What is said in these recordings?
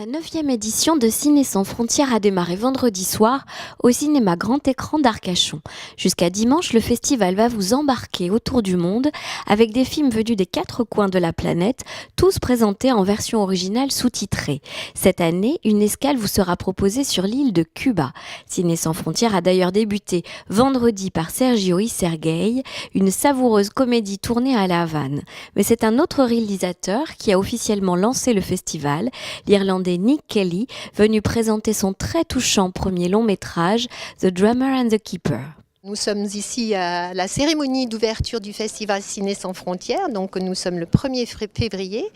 La 9e édition de Ciné sans frontières a démarré vendredi soir au cinéma grand écran d'Arcachon. Jusqu'à dimanche, le festival va vous embarquer autour du monde avec des films venus des 4 coins de la planète, tous présentés en version originale sous-titrée. Cette année, une escale vous sera proposée sur l'île de Cuba. Ciné sans frontières a d'ailleurs débuté vendredi par Sergio Iserguey, une savoureuse comédie tournée à La Havane. Mais c'est un autre réalisateur qui a officiellement lancé le festival, l'Irlandais Nick Kelly, venu présenter son très touchant premier long métrage, The Drummer and the Keeper. Nous sommes ici à la cérémonie d'ouverture du Festival Ciné sans frontières, donc nous sommes le 1er février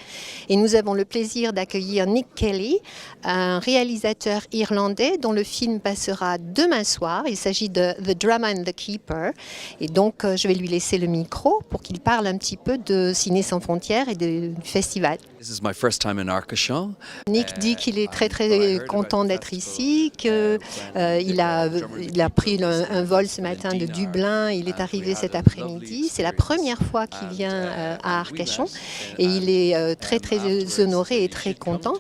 et nous avons le plaisir d'accueillir Nick Kelly, un réalisateur irlandais dont le film passera demain soir. Il s'agit de The Drummer and the Keeper et donc je vais lui laisser le micro pour qu'il parle un petit peu de Ciné sans frontières et du festival. This is my first time in Arcachon. Nick dit qu'il est très très content d'être ici, qu'il a pris un vol ce matin de Dublin, il est arrivé cet après-midi. C'est la première fois qu'il vient à Arcachon et il est très très honoré et très content.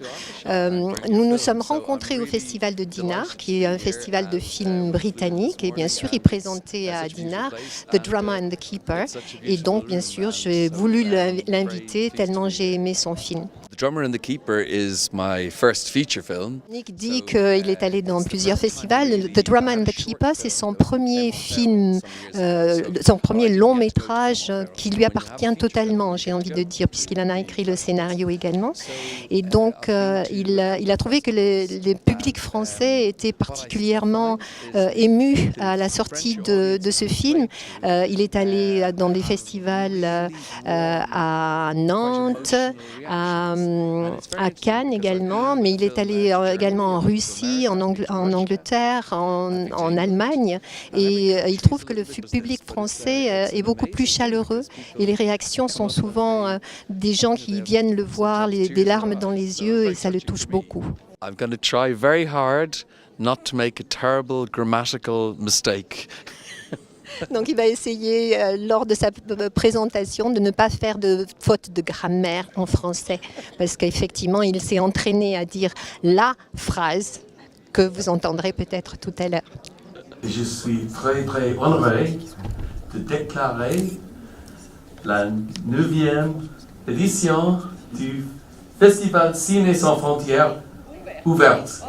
Nous nous sommes rencontrés au Festival de Dinard, qui est un festival de films britannique, et bien sûr il présentait à Dinard The Drummer and the Keeper, et donc bien sûr j'ai voulu l'inviter tellement j'ai aimé son film. The Drummer and the Keeper is my first feature film. Nick dit qu'il est allé dans plusieurs festivals. The Drummer and the Keeper, c'est son premier film, son premier long métrage qui lui appartient totalement, j'ai envie de dire, puisqu'il en a écrit le scénario également. Et donc, il a trouvé que les publics français étaient particulièrement émus à la sortie de ce film. Il est allé dans des festivals à Nantes, à Cannes également, mais il est allé également en Russie, en Angleterre, en Allemagne, et il trouve que le public français est beaucoup plus chaleureux et les réactions sont souvent des gens qui viennent le voir, des larmes dans les yeux, et ça le touche beaucoup. I'm going to try very hard not to make a terrible grammatical mistake. Donc il va essayer lors de sa présentation de ne pas faire de faute de grammaire en français, parce qu'effectivement il s'est entraîné à dire la phrase que vous entendrez peut-être tout à l'heure. Je suis très très honoré de déclarer la 9e édition du Festival Ciné sans frontières ouverte.